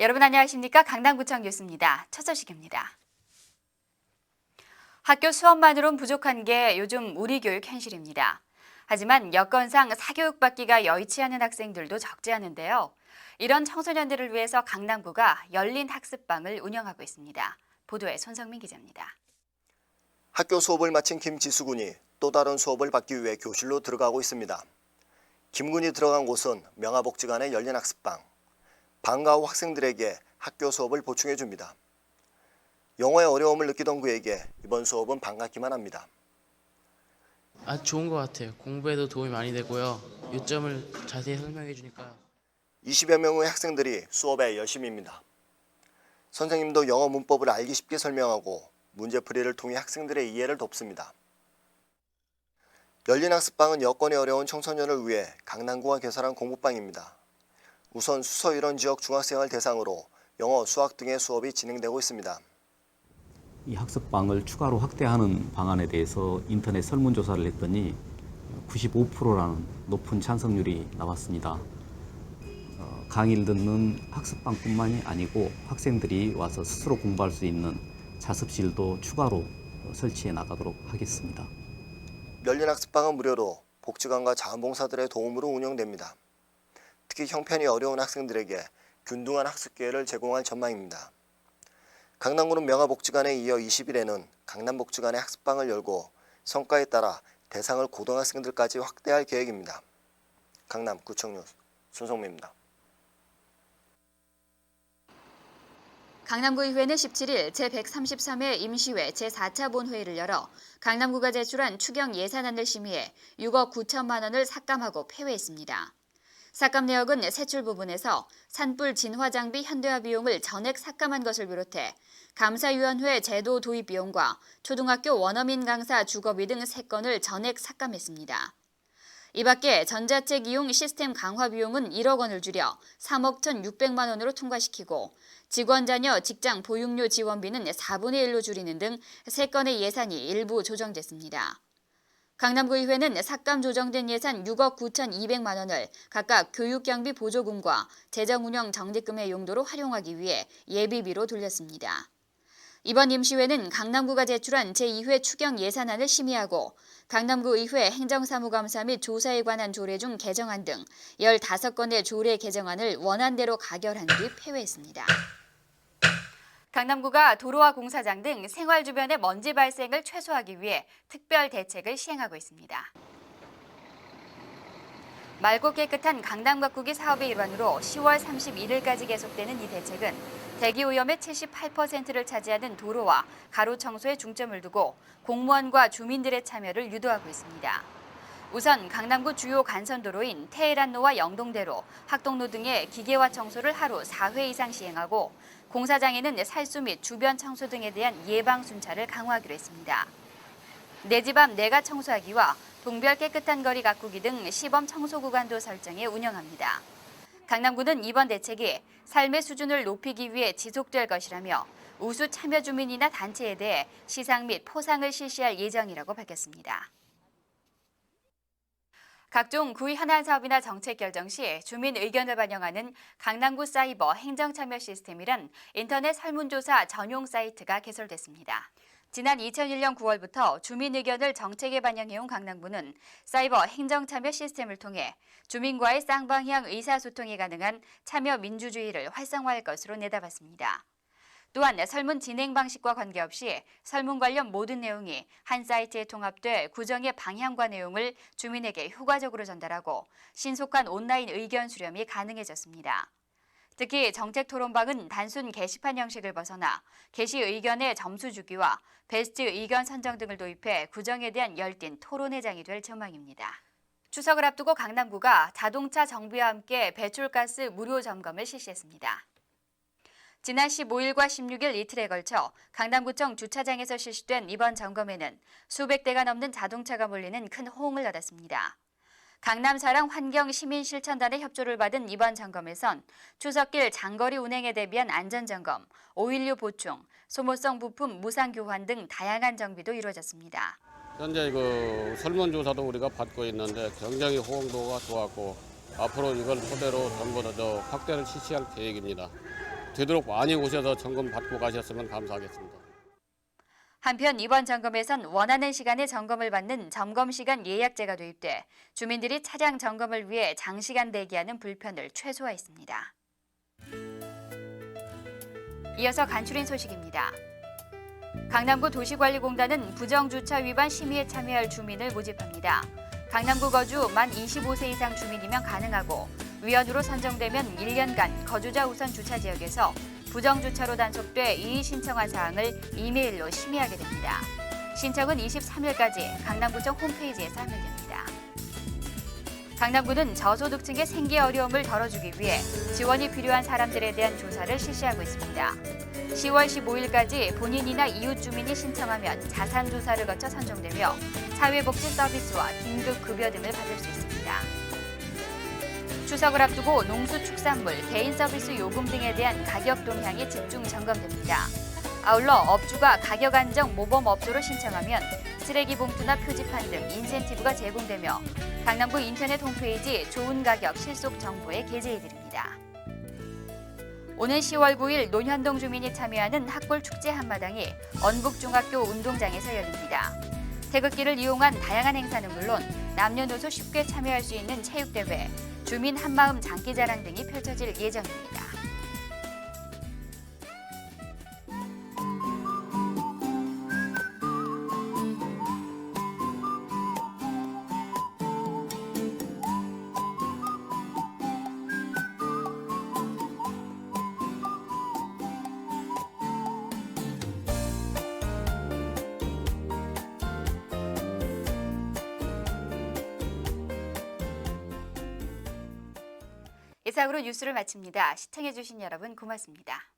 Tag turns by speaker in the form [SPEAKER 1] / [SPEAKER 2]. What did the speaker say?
[SPEAKER 1] 여러분 안녕하십니까? 강남구청 뉴스입니다. 첫 소식입니다. 학교 수업만으론 부족한 게 요즘 우리 교육 현실입니다. 하지만 여건상 사교육받기가 여의치 않은 학생들도 적지 않은데요. 이런 청소년들을 위해서 강남구가 열린 학습방을 운영하고 있습니다. 보도에 손성민 기자입니다.
[SPEAKER 2] 학교 수업을 마친 김지수 군이 또 다른 수업을 받기 위해 교실로 들어가고 있습니다. 김 군이 들어간 곳은 명화복지관의 열린 학습방. 방과 후 학생들에게 학교 수업을 보충해 줍니다. 영어에 어려움을 느끼던 그에게 이번 수업은 반갑기만 합니다.
[SPEAKER 3] 아주 좋은 것 같아요. 공부에도 도움이 많이 되고요. 요점을 자세히 설명해 주니까.
[SPEAKER 2] 20여 명의 학생들이 수업에 열심입니다. 선생님도 영어 문법을 알기 쉽게 설명하고 문제풀이를 통해 학생들의 이해를 돕습니다. 열린 학습방은 여건이 어려운 청소년을 위해 강남구가 개설한 공부방입니다. 우선 수서이론 지역 중학생을 대상으로 영어, 수학 등의 수업이 진행되고 있습니다.
[SPEAKER 4] 이 학습방을 추가로 확대하는 방안에 대해서 인터넷 설문조사를 했더니 95%라는 높은 찬성률이 나왔습니다. 강의를 듣는 학습방뿐만이 아니고 학생들이 와서 스스로 공부할 수 있는 자습실도 추가로 설치해 나가도록 하겠습니다.
[SPEAKER 2] 열린 학습방은 무료로 복지관과 자원봉사들의 도움으로 운영됩니다. 특히 형편이 어려운 학생들에게 균등한 학습 기회를 제공할 전망입니다. 강남구는 명화복지관에 이어 20일에는 강남복지관의 학습방을 열고 성과에 따라 대상을 고등학생들까지 확대할 계획입니다. 강남구청 뉴스 손성민입니다.
[SPEAKER 1] 강남구의회는 17일 제133회 임시회 제4차 본회의를 열어 강남구가 제출한 추경 예산안을 심의해 6억 9천만 원을 삭감하고 폐회했습니다. 삭감 내역은 세출 부분에서 산불 진화 장비 현대화 비용을 전액 삭감한 것을 비롯해 감사위원회 제도 도입 비용과 초등학교 원어민 강사 주거비 등 3건을 전액 삭감했습니다. 이 밖에 전자책 이용 시스템 강화 비용은 1억 원을 줄여 3억 1,600만 원으로 통과시키고 직원 자녀 직장 보육료 지원비는 4분의 1로 줄이는 등 3건의 예산이 일부 조정됐습니다. 강남구의회는 삭감 조정된 예산 6억 9,200만 원을 각각 교육경비 보조금과 재정운영 적립금의 용도로 활용하기 위해 예비비로 돌렸습니다. 이번 임시회는 강남구가 제출한 제2회 추경 예산안을 심의하고 강남구의회 행정사무감사 및 조사에 관한 조례 중 개정안 등 15건의 조례 개정안을 원안대로 가결한 뒤 폐회했습니다. 강남구가 도로와 공사장 등 생활 주변의 먼지 발생을 최소화하기 위해 특별 대책을 시행하고 있습니다. 맑고 깨끗한 강남 가꾸기 사업의 일환으로 10월 31일까지 계속되는 이 대책은 대기 오염의 78%를 차지하는 도로와 가로 청소에 중점을 두고 공무원과 주민들의 참여를 유도하고 있습니다. 우선 강남구 주요 간선도로인 테헤란로와 영동대로, 학동로 등의 기계화 청소를 하루 4회 이상 시행하고 공사장에는 살수 및 주변 청소 등에 대한 예방 순찰을 강화하기로 했습니다. 내 집 앞 내가 청소하기와 동별 깨끗한 거리 가꾸기 등 시범 청소 구간도 설정해 운영합니다. 강남구는 이번 대책이 삶의 수준을 높이기 위해 지속될 것이라며 우수 참여 주민이나 단체에 대해 시상 및 포상을 실시할 예정이라고 밝혔습니다. 각종 구의 현안 사업이나 정책 결정 시 주민 의견을 반영하는 강남구 사이버 행정참여 시스템이란 인터넷 설문조사 전용 사이트가 개설됐습니다. 지난 2001년 9월부터 주민 의견을 정책에 반영해온 강남구는 사이버 행정참여 시스템을 통해 주민과의 쌍방향 의사소통이 가능한 참여 민주주의를 활성화할 것으로 내다봤습니다. 또한 설문 진행 방식과 관계없이 설문 관련 모든 내용이 한 사이트에 통합돼 구정의 방향과 내용을 주민에게 효과적으로 전달하고 신속한 온라인 의견 수렴이 가능해졌습니다. 특히 정책토론방은 단순 게시판 형식을 벗어나 게시 의견의 점수 주기와 베스트 의견 선정 등을 도입해 구정에 대한 열띤 토론회 장이 될 전망입니다. 추석을 앞두고 강남구가 자동차 정비와 함께 배출가스 무료 점검을 실시했습니다. 지난 15일과 16일 이틀에 걸쳐 강남구청 주차장에서 실시된 이번 점검에는 수백 대가 넘는 자동차가 몰리는 큰 호응을 얻었습니다. 강남사랑 환경시민실천단의 협조를 받은 이번 점검에선 추석길 장거리 운행에 대비한 안전점검, 오일류 보충, 소모성 부품 무상 교환 등 다양한 정비도 이루어졌습니다.
[SPEAKER 5] 현재 설문조사도 우리가 받고 있는데 굉장히 호응도가 좋았고 앞으로 이걸 토대로 전부 더 확대를 실시할 계획입니다. 되도록 많이 오셔서 점검 받고 가셨으면 감사하겠습니다.
[SPEAKER 1] 한편 이번 점검에선 원하는 시간에 점검을 받는 점검시간 예약제가 도입돼 주민들이 차량 점검을 위해 장시간 대기하는 불편을 최소화했습니다. 이어서 간추린 소식입니다. 강남구 도시관리공단은 부정주차 위반 심의에 참여할 주민을 모집합니다. 강남구 거주 만 25세 이상 주민이면 가능하고 위원으로 선정되면 1년간 거주자 우선 주차 지역에서 부정주차로 단속돼 이의 신청한 사항을 이메일로 심의하게 됩니다. 신청은 23일까지 강남구청 홈페이지에서 하면 됩니다. 강남구는 저소득층의 생계 어려움을 덜어주기 위해 지원이 필요한 사람들에 대한 조사를 실시하고 있습니다. 10월 15일까지 본인이나 이웃 주민이 신청하면 자산조사를 거쳐 선정되며 사회복지 서비스와 긴급급여 등을 받을 수 있습니다. 추석을 앞두고 농수축산물, 개인 서비스 요금 등에 대한 가격 동향이 집중 점검됩니다. 아울러 업주가 가격 안정 모범업소로 신청하면 쓰레기 봉투나 표지판 등 인센티브가 제공되며 강남구 인터넷 홈페이지 좋은 가격 실속 정보에 게재해드립니다. 오는 10월 9일 논현동 주민이 참여하는 학골 축제 한마당이 언북중학교 운동장에서 열립니다. 태극기를 이용한 다양한 행사는 물론 남녀노소 쉽게 참여할 수 있는 체육대회, 주민 한마음 장기자랑 등이 펼쳐질 예정입니다. 이상으로 뉴스를 마칩니다. 시청해주신 여러분 고맙습니다.